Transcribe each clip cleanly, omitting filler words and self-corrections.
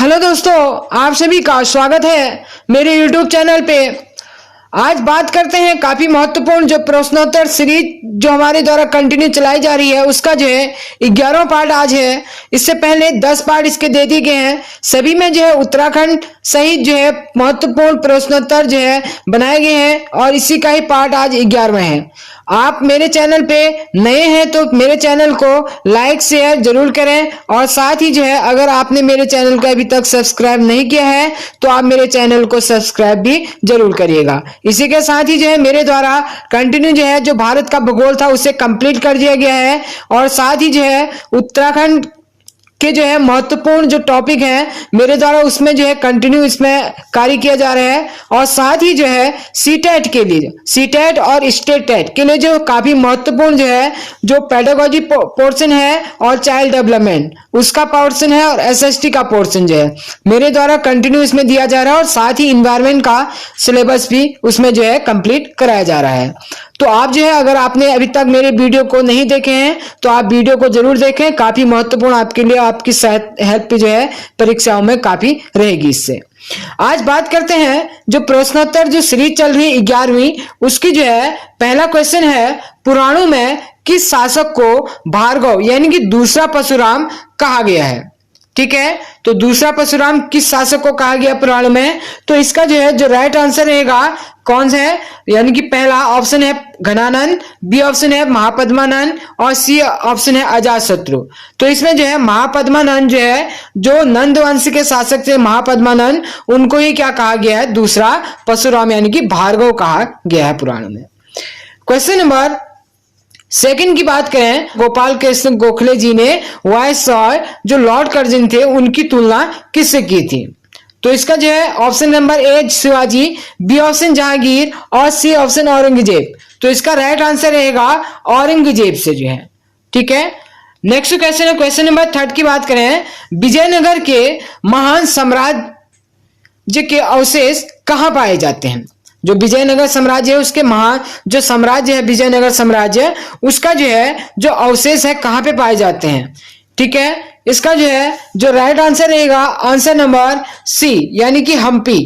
Hello दोस्तों, आप सभी का स्वागत है मेरे YouTube चैनल पे। आज बात करते हैं काफी महत्वपूर्ण जो प्रश्नोत्तर सीरीज जो हमारे द्वारा कंटिन्यू चलाई जा रही है उसका जो है 11वां पार्ट आज है। इससे पहले 10 पार्ट इसके दे दिए गए हैं। सभी में जो है उत्तराखंड सहित जो है महत्वपूर्ण प्रश्नोत्तर जो है बनाए गए हैं और इसी का ही पार्ट आज 11वां है। आप मेरे चैनल पे नए हैं तो मेरे चैनल को लाइक शेयर जरूर करें और साथ ही जो है अगर आपने मेरे चैनल को अभी तक सब्सक्राइब नहीं किया है तो आप मेरे चैनल को सब्सक्राइब भी जरूर करिएगा। इसी के साथ ही जो है मेरे द्वारा कंटिन्यू जो है जो भारत का भूगोल था उसे कंप्लीट कर दिया गया है और साथ ही जो है उत्तराखंड के जो है महत्वपूर्ण जो टॉपिक है मेरे द्वारा उसमें जो है कंटिन्यू इसमें कार्य किया जा रहा है। और साथ ही जो है सीटेट के लिए सीटेट और स्टेट टेट के लिए जो काफी महत्वपूर्ण जो है जो पेडागोजी पोर्शन है और चाइल्ड डेवलपमेंट उसका पोर्शन है और एसएसटी का पोर्शन जो है मेरे द्वारा कंटिन्यू इसमें दिया जा रहा है और साथ ही इन्वायरमेंट का सिलेबस भी उसमें जो है कंप्लीट कराया जा रहा है। तो आप जो है अगर आपने अभी तक मेरे वीडियो को नहीं देखे हैं तो आप वीडियो को जरूर देखें, काफी महत्वपूर्ण आपके लिए आपकी हेल्प जो है परीक्षाओं में काफी रहेगी। इससे आज बात करते हैं जो प्रश्नोत्तर जो सीरीज चल रही है 11वीं उसकी जो है पहला क्वेश्चन है पुराणों में किस शासक को भार्गव यानी कि दूसरा परशुराम कहा गया है। ठीक है, तो दूसरा परशुराम किस शासक को कहा गया पुराण में, तो इसका जो है जो राइट आंसर रहेगा कौन सा है, यानी कि पहला ऑप्शन है घनानंद, बी ऑप्शन है महापद्मानंद और सी ऑप्शन है अजातशत्रु। तो इसमें जो है महापद्मानंद जो है जो नंद वंश के शासक थे महापद्मानंद उनको ही क्या कहा गया है दूसरा परशुराम यानी कि भार्गव कहा गया है पुराण में। क्वेश्चन नंबर सेकंड की बात करें, गोपाल कृष्ण गोखले जी ने वायसरॉय जो लॉर्ड कर्जन थे उनकी तुलना किससे की थी। तो इसका जो है option number A Shivaji, B option Jahangir और सी ऑप्शन औरंगजेब। तो इसका राइट आंसर रहेगा औरंगजेब से जो है। ठीक है, नेक्स्ट क्वेश्चन है क्वेश्चन नंबर थर्ड की बात करें, विजयनगर के महान साम्राज्य के अवशेष कहां पाए जाते हैं। जो विजयनगर साम्राज्य है उसके महान जो साम्राज्य है विजयनगर साम्राज्य उसका जो है जो अवशेष है कहां पे पाए जाते हैं। ठीक है, इसका जो है जो राइट आंसर रहेगा आंसर नंबर सी यानी कि हम्पी।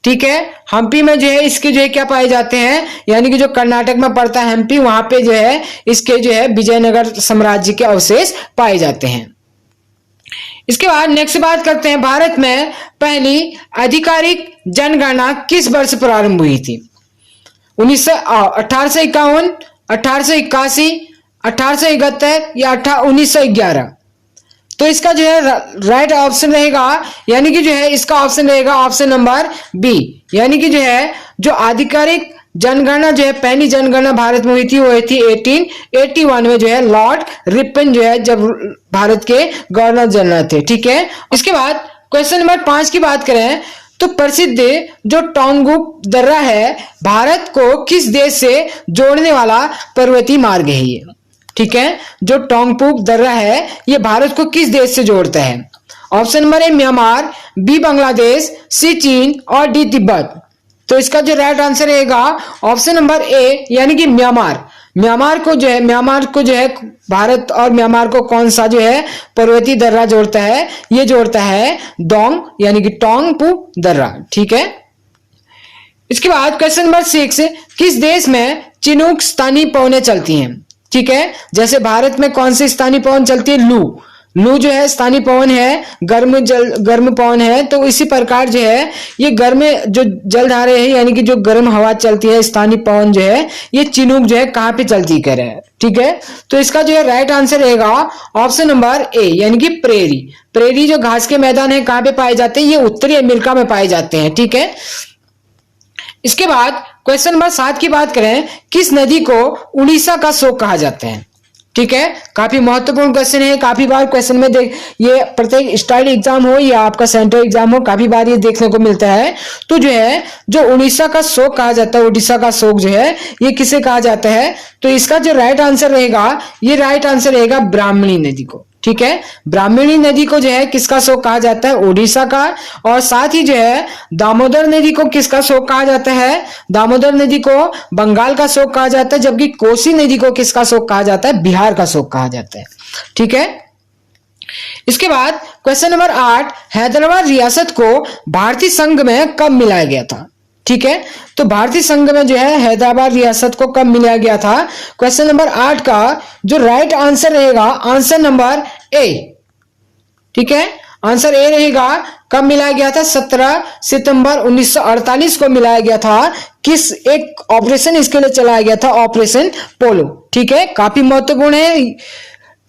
ठीक है, हम्पी में जो है इसके जो है क्या पाए जाते हैं यानी कि जो कर्नाटक में पड़ता है हम्पी वहां पे जो है इसके जो है विजयनगर साम्राज्य के अवशेष पाए जाते हैं। इसके बाद नेक्स्ट बात करते हैं, भारत में पहली आधिकारिक जनगणना किस वर्ष प्रारंभ हुई थी। 1851, 1881, 1871 या 1911। तो इसका जो है राइट ऑप्शन रहेगा यानी कि जो है इसका ऑप्शन रहेगा ऑप्शन नंबर बी यानी कि जो है जो आधिकारिक जनगणना जो है पहली जनगणना भारत में हुई थी वो हुई थी 1881 में जो है लॉर्ड रिपन जो है जब भारत के गवर्नर जनरल थे। ठीक है, इसके बाद क्वेश्चन नंबर 5 की बात करें तो प्रसिद्ध जो टोंगुक दर्रा है भारत को किस देश से जोड़ने वाला पर्वतीय मार्ग है ये। ठीक है, जो टोंगपुक दर्रा है ये भारत को किस देश से जोड़ता है। Option number A Myanmar, B Bangladesh, C चीन और डी तिब्बत। तो इसका जो राइट आंसर रहेगा ऑप्शन नंबर ए यानी कि म्यांमार। म्यांमार को जो है भारत और म्यांमार को कौन सा जो है पर्वतीय दर्रा जोड़ता है, ये जोड़ता है डोंग यानी कि टोंगपू दर्रा। ठीक है, इसके बाद क्वेश्चन नंबर 6, किस देश में चिनूक स्थानीय पवनें चलती हैं। ठीक है, जैसे भारत में कौन सी स्थानीय पवन चलती है, लू जो है स्थानीय पवन है, गर्म पवन है। तो इसी प्रकार जो है ये गर्म जो जलधारे है यानी कि जो गर्म हवा चलती है स्थानीय पवन जो है ये चिनूक जो है कहां पे चलती कर है। ठीक है, तो इसका जो है राइट आंसर रहेगा ऑप्शन नंबर ए यानी कि प्रेरी जो घास के मैदान है कहां पे पाए जाते हैं, ये उत्तरी अमेरिका में पाए जाते हैं। ठीक है, इसके बाद क्वेश्चन नंबर 7 की बात करें, किस नदी को उड़ीसा का शोक कहा जाता है। ठीक है, काफी महत्वपूर्ण क्वेश्चन है, काफी बार क्वेश्चन में ये प्रत्येक स्टाइल एग्जाम हो या आपका सेंट्रल एग्जाम हो काफी बार ये देखने को मिलता है। तो जो है जो उड़ीसा का शोक कहा जाता है, उड़ीसा का शोक जो है ये किसे कहा जाता है। तो इसका जो राइट आंसर रहेगा ये राइट आंसर रहेगा ब्राह्मणी नदी को। ठीक है, ब्राह्मणी नदी को जो है किसका शोक कहा जाता है, उड़ीसा का। और साथ ही जो है दामोदर नदी को किसका शोक कहा जाता है, दामोदर नदी को बंगाल का शोक कहा जाता है। जबकि कोसी नदी को किसका शोक कहा जाता है, बिहार का शोक कहा जाता है। ठीक है, इसके बाद क्वेश्चन नंबर 8, हैदराबाद रियासत को भारतीय संघ में कब मिलाया गया था? ठीक है, तो भारतीय संघ में जो है हैदराबाद रियासत को कब मिलाया गया था? क्वेश्चन नंबर 8 का जो राइट आंसर रहेगा आंसर नंबर ए। ठीक है, आंसर ए रहेगा। कब मिलाया गया था? 17 सितंबर 1948 को मिलाया गया था। किस एक ऑपरेशन इसके लिए चलाया गया था? ऑपरेशन पोलो। ठीक है, काफी महत्वपूर्ण है।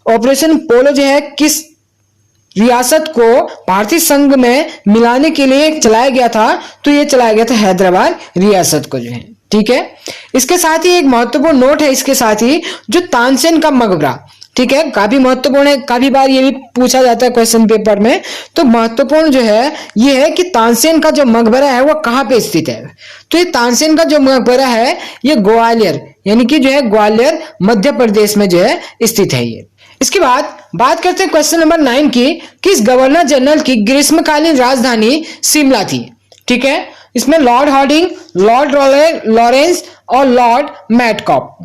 ऑपरेशन पोलो जो है किस रियासत को भारतीय संघ में मिलाने के लिए चलाया गया था? तो ये चलाया गया था हैदराबाद रियासत को जो है। ठीक है, इसके साथ ही एक महत्वपूर्ण नोट है इसके साथ ही, जो तानसेन का मकबरा, ठीक है, काफी महत्वपूर्ण है। काफी बार ये भी पूछा जाता है क्वेश्चन पेपर में। तो महत्वपूर्ण जो है ये है कि तानसेन का जो मकबरा है वो कहाँ पे स्थित है? तो ये तानसेन का जो मकबरा है ये ग्वालियर, यानी कि जो है ग्वालियर मध्य प्रदेश में जो है स्थित है ये। इसके बाद बात करते हैं क्वेश्चन नंबर 9 की, किस गवर्नर जनरल की ग्रीष्मकालीन राजधानी शिमला थी? ठीक है, इसमें लॉर्ड हार्डिंग, लॉर्ड लॉरेंस और लॉर्ड मैटकॉप।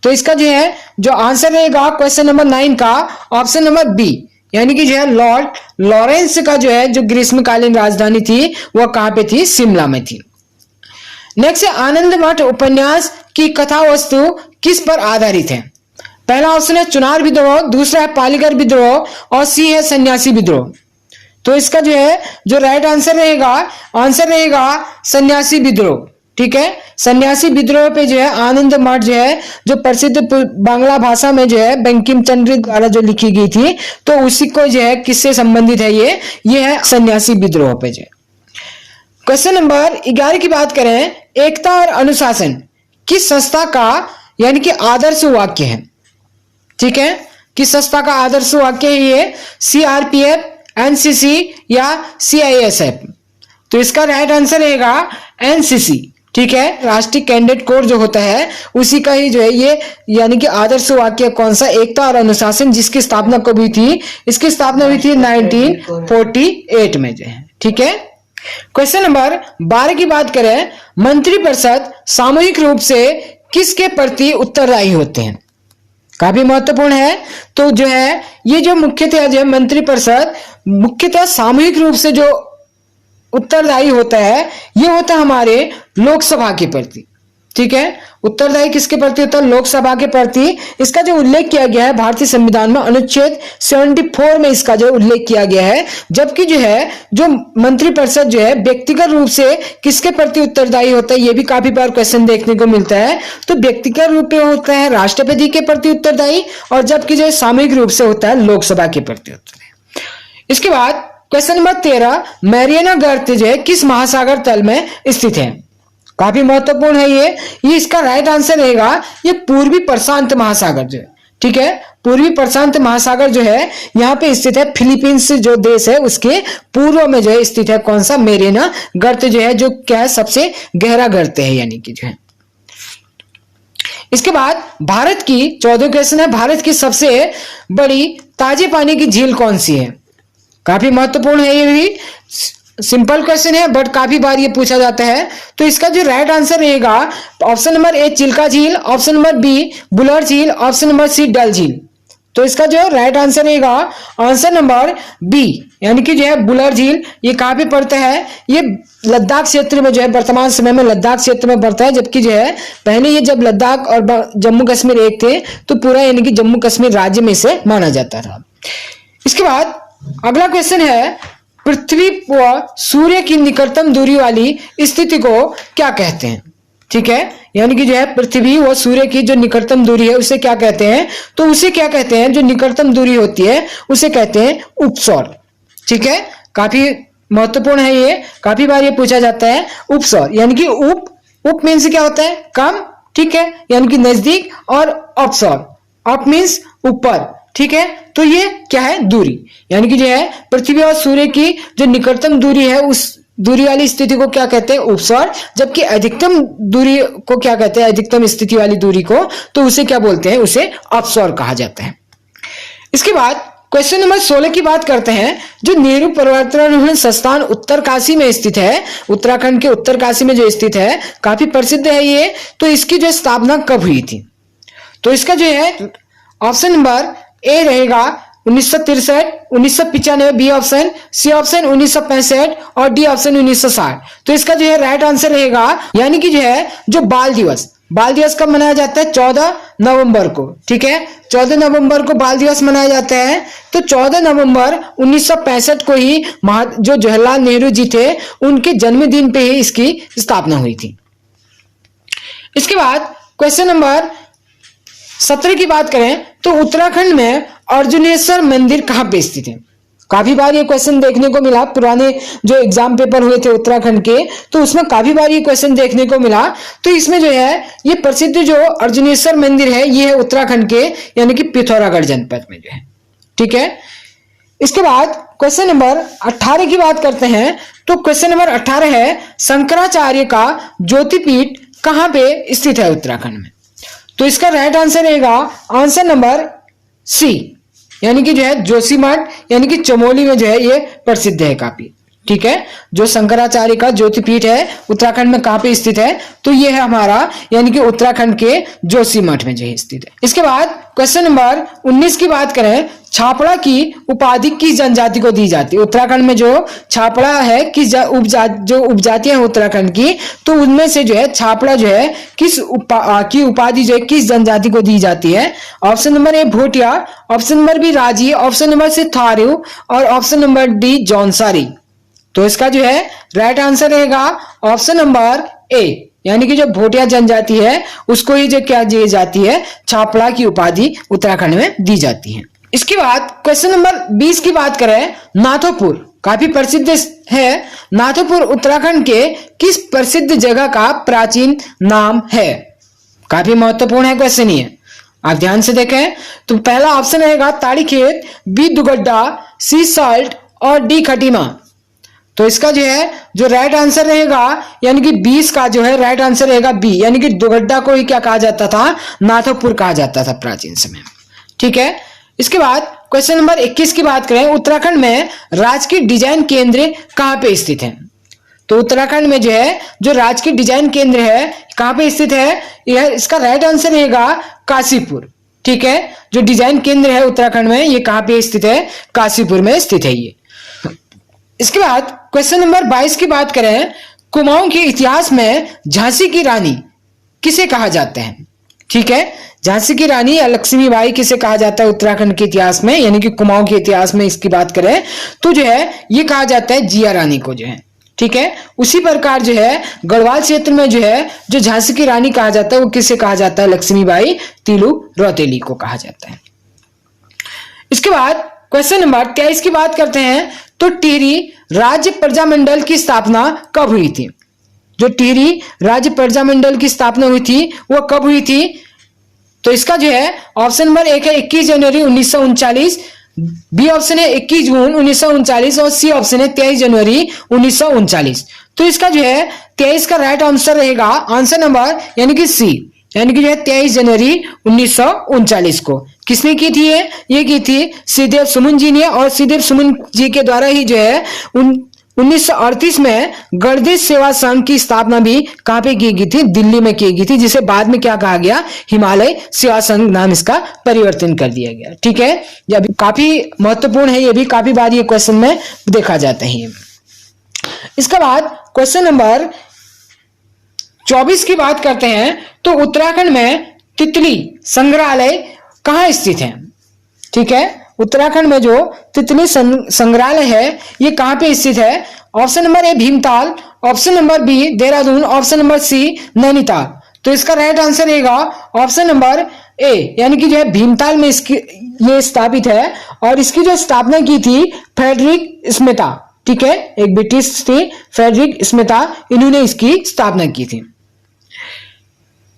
तो इसका जो है जो आंसर रहेगा क्वेश्चन नंबर 9 का ऑप्शन नंबर बी, यानी कि जो है लॉर्ड लॉरेंस का जो है जो ग्रीष्मकालीन राजधानी थी वह कहां पे थी? शिमला में थी। नेक्स्ट है आनंद मठ उपन्यास की कथा वस्तु किस पर आधारित है? पहला ऑप्शन है चुनार विद्रोह, दूसरा है पालीगढ़ विद्रोह और सी है सन्यासी विद्रोह। तो इसका जो है जो राइट आंसर रहेगा सन्यासी विद्रोह। ठीक है, सन्यासी विद्रोह पे जो है आनंद मठ जो है जो प्रसिद्ध बांग्ला भाषा में जो है बंकिम चंद्र द्वारा जो लिखी गई थी, तो उसी को जो है किससे संबंधित है? ये है सन्यासी विद्रोह पे जो। क्वेश्चन नंबर 11 की बात करें, एकता और अनुशासन किस संस्था का यानी कि आदर्श वाक्य है? ठीक है, किस संस्था का आदर्श वाक्य है ये? CRPF, NCC या CISF? तो इसका राइट आंसर रहेगा NCC। ठीक है, राष्ट्रीय कैडेट कोर जो होता है उसी का ही जो है ये यानी कि आदर्श वाक्य कौन सा? एकता और अनुशासन, जिसकी स्थापना कब हुई थी? इसकी स्थापना हुई थी 1948 में जो है। ठीक है, क्वेश्चन नंबर 12 की बात करें, मंत्रिपरिषद सामूहिक रूप से किसके प्रति उत्तरदायी होते हैं? काफी महत्वपूर्ण है। तो जो है ये जो मुख्यतः जो है मंत्रिपरिषद मुख्यतः सामूहिक रूप से जो उत्तरदायी होता है ये होता है हमारे लोकसभा के प्रति। ठीक है, उत्तरदायी किसके प्रति होता है? लोकसभा के प्रति। इसका जो उल्लेख किया गया है भारतीय संविधान में अनुच्छेद 74 में इसका जो उल्लेख किया गया है। जबकि जो है जो मंत्रिपरिषद जो है व्यक्तिगत रूप से किसके प्रति उत्तरदायी होता है, ये भी काफी बार क्वेश्चन देखने को मिलता है। तो व्यक्तिगत रूप में होता है राष्ट्रपति के प्रति उत्तरदायी, और जबकि जो सामूहिक रूप से होता है लोकसभा के प्रति उत्तरदायी। इसके बाद क्वेश्चन नंबर 13, मैरियाना गर्त जो है किस महासागर तल में स्थित है? काफी महत्वपूर्ण है ये इसका राइट आंसर रहेगा ये पूर्वी प्रशांत महासागर जो है। ठीक है, पूर्वी प्रशांत महासागर जो है यहाँ पे स्थित है। फिलीपींस जो देश है उसके पूर्व में जो है स्थित है कौन सा? मैरियाना गर्त जो है, जो क्या है सबसे गहरा गर्त है यानी कि जो है। इसके बाद भारत की 14 क्वेश्चन है, भारत की सबसे बड़ी ताजे पानी की झील कौन सी है? काफी महत्वपूर्ण है, ये भी सिंपल क्वेश्चन है बट काफी बार ये पूछा जाता है। तो इसका जो राइट आंसर रहेगा ऑप्शन नंबर ए चिल्का झील, ऑप्शन नंबर बी बुलर झील, ऑप्शन नंबर सी डल झील। तो इसका जो राइट आंसर रहेगा आंसर नंबर बी, यानी कि जो है बुलर झील। ये कहाँ पे पड़ता है? ये लद्दाख क्षेत्र में जो है, वर्तमान समय में लद्दाख क्षेत्र में पड़ता है। जबकि जो है पहले ये जब लद्दाख और जम्मू कश्मीर एक थे तो पूरा यानी कि जम्मू कश्मीर राज्य में से माना जाता था। इसके बाद अगला क्वेश्चन है, पृथ्वी व सूर्य की निकटतम दूरी वाली स्थिति को क्या कहते हैं? ठीक है, यानी कि जो है पृथ्वी व सूर्य की जो निकटतम दूरी है उसे क्या कहते हैं? तो उसे क्या कहते हैं? जो निकटतम दूरी होती है उसे कहते हैं उपसौर। ठीक है, काफी महत्वपूर्ण है ये, काफी बार ये पूछा जाता है। उपसौर यानी कि उप मीन्स क्या होता है? कम। ठीक है, यानी कि नजदीक, और अपसौर अप मीन्स ऊपर। ठीक है, तो ये क्या है? दूरी, यानी कि जो है पृथ्वी और सूर्य की जो निकटतम दूरी है उस दूरी वाली स्थिति को क्या कहते हैं? उपसौर। जबकि अधिकतम दूरी को क्या कहते हैं? अधिकतम स्थिति वाली दूरी को, तो उसे क्या बोलते हैं? उसे अपसौर कहा जाता है। इसके बाद क्वेश्चन नंबर 16 की बात करते हैं, जो नेहरू पर्वतारोहण संस्थान उत्तरकाशी में स्थित है, उत्तराखंड के उत्तरकाशी में जो स्थित है, काफी प्रसिद्ध है ये। तो इसकी जो स्थापना कब हुई थी? तो इसका जो है ऑप्शन नंबर ए रहेगा 1963, 1995 बी ऑप्शन, सी ऑप्शन 1965 और डी ऑप्शन 1960। तो इसका जो है राइट आंसर रहेगा, यानी कि जो है जो बाल दिवस कब मनाया जाता है? 14 नवंबर को। ठीक है, 14 नवंबर को बाल दिवस मनाया जाता है। तो 14 नवंबर 1965 को ही जो जवाहरलाल नेहरू जी थे उनके जन्मदिन पे ही इसकी स्थापना हुई थी। इसके बाद क्वेश्चन नंबर 17 की बात करें तो उत्तराखंड में अर्जुनेश्वर मंदिर कहां पे स्थित है? काफी बार ये क्वेश्चन देखने को मिला, पुराने जो एग्जाम पेपर हुए थे उत्तराखंड के, तो उसमें काफी बार ये क्वेश्चन देखने को मिला। तो इसमें जो है ये प्रसिद्ध जो अर्जुनेश्वर मंदिर है ये है उत्तराखंड के यानी कि पिथौरागढ़ जनपद में जो है। ठीक है, इसके बाद क्वेश्चन नंबर 18 की बात करते हैं। तो क्वेश्चन नंबर 18 है शंकराचार्य का ज्योतिपीठ कहां पे स्थित है उत्तराखंड में? तो इसका राइट आंसर रहेगा आंसर नंबर सी, यानी कि जो है जोशीमठ यानी कि चमोली में जो है ये प्रसिद्ध है काफी। ठीक है, जो शंकराचार्य का ज्योतिपीठ है उत्तराखंड में कहां पे स्थित है? तो ये है हमारा यानी कि उत्तराखंड के जोशीमठ में जो है स्थित है। इसके बाद क्वेश्चन नंबर 19 की बात करें, छापड़ा की उपाधि किस जनजाति को दी जाती है? उत्तराखंड में जो छापड़ा है किस जो उपजातियां हैं उत्तराखंड की, तो उनमें से जो है छापड़ा जो है किस की उपाधि जो है किस जनजाति को दी जाती है? Option number A Bhotia, option number B Raji, option number C Tharu और ऑप्शन नंबर डी जौनसारी। तो इसका जो है राइट आंसर रहेगा ऑप्शन नंबर ए, यानी कि जो भोटिया जनजाति है उसको ही जो क्या दी जाती है? छापड़ा की उपाधि उत्तराखंड में दी जाती है। इसके बाद क्वेश्चन नंबर 20 की बात करें, नाथोपुर काफी प्रसिद्ध है। नाथोपुर उत्तराखंड के किस प्रसिद्ध जगह का प्राचीन नाम है? काफी महत्वपूर्ण है क्वेश्चन ये, आप ध्यान से देखें। तो पहला ऑप्शन रहेगा ताड़ीखेत, बी दुगड्डा, सी सॉल्ट और डी खटीमा। तो इसका जो है जो राइट आंसर रहेगा यानी कि 20 का जो है राइट आंसर रहेगा बी, यानी कि दुगड्डा को ही क्या कहा जाता था? नाथोपुर कहा जाता था प्राचीन समय में। ठीक है, इसके बाद क्वेश्चन नंबर 21 की बात करें, उत्तराखंड में राजकीय डिजाइन केंद्र कहां पे स्थित है? तो उत्तराखंड में जो है जो राजकीय डिजाइन केंद्र है कहां पे स्थित है? यह इसका राइट आंसर रहेगा काशीपुर। ठीक है, जो डिजाइन केंद्र है उत्तराखंड में ये कहां पे स्थित है? काशीपुर में स्थित है ये। इसके बाद क्वेश्चन नंबर 22 की बात करें, कुमाऊं के इतिहास में झांसी की रानी किसे कहा जाता है? ठीक है, झांसी की रानी या लक्ष्मीबाई किसे कहा जाता है उत्तराखंड के इतिहास में, यानी कि कुमाऊं के इतिहास में इसकी बात करें तो जो है ये कहा जाता है जिया रानी को जो है। ठीक है, उसी प्रकार जो है गढ़वाल क्षेत्र में जो है जो झांसी की रानी कहा जाता है वो किसे कहा जाता है? लक्ष्मीबाई तिलु रौतेली को कहा जाता है। इसके बाद क्वेश्चन नंबर 23 की बात करते हैं, तो टिहरी राज्य प्रजामंडल की स्थापना कब हुई थी? जो टिहरी राज्य प्रजामंडल की स्थापना हुई थी वो कब हुई थी? तो इसका जो है ऑप्शन नंबर 1 है 21 जनवरी 1939, बी ऑप्शन है 21 जून 1939 और सी ऑप्शन है 23 जनवरी 1939। तो इसका जो है 23 का राइट आंसर रहेगा आंसर नंबर यानी कि सी, यानी कि जो है 23 जनवरी 1939 को किसने की थी? ये की थी श्रीदेव सुमन जी ने, और श्रीदेव सुमन जी के द्वारा ही जो है 1938 में गर्दिश सेवा संघ की स्थापना भी कहां पे की गई थी? दिल्ली में की गई थी, जिसे बाद में क्या कहा गया? हिमालय सेवा संघ नाम इसका परिवर्तन कर दिया गया। ठीक है, यह भी काफी महत्वपूर्ण है, ये भी काफी बार ये क्वेश्चन में देखा जाता है। इसके बाद क्वेश्चन नंबर 24 की बात करते हैं, तो उत्तराखंड में तितली संग्रहालय कहां स्थित है? ठीक है, उत्तराखंड में जो तितली संग्रहालय है ये कहां पे स्थित है? Option number A Bhimtal, option number B Dehradun, option number C Nainital. तो इसका राइट आंसर रहेगा ऑप्शन नंबर ए, यानी कि जो है भीमताल में इसकी ये स्थापित है, और इसकी जो स्थापना की थी फ्रेडरिक स्मिथा। ठीक है, एक ब्रिटिश थी फ्रेडरिक स्मिथा, इन्होंने इसकी स्थापना की थी।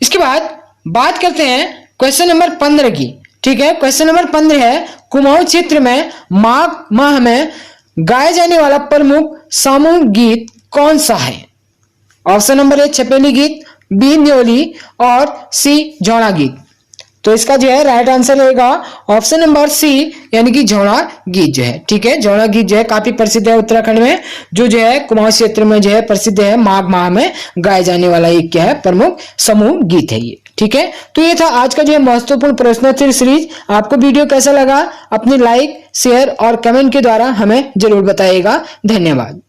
इसके बाद बात करते हैं क्वेश्चन नंबर 15 की। ठीक है, क्वेश्चन नंबर 15 है, कुमाऊं क्षेत्र में माघ माह में गाए जाने वाला प्रमुख सामूहिक गीत कौन सा है? ऑप्शन नंबर ए छपेली गीत, बी न्योली और सी झौड़ा गीत। तो इसका जो है राइट आंसर रहेगा ऑप्शन नंबर सी, यानी कि झौड़ा गीत जो है। ठीक है, झौड़ा गीत जो है काफी प्रसिद्ध है उत्तराखंड में, जो है कुमाऊं क्षेत्र में जो है प्रसिद्ध है, माघ माह में गाए जाने वाला एक क्या है? प्रमुख समूह गीत है ये। ठीक है, तो ये था आज का जो है महत्वपूर्ण प्रश्नोत्तरी सीरीज। आपको वीडियो कैसा लगा अपनी लाइक, शेयर और कमेंट के द्वारा हमें जरूर बताइएगा। धन्यवाद।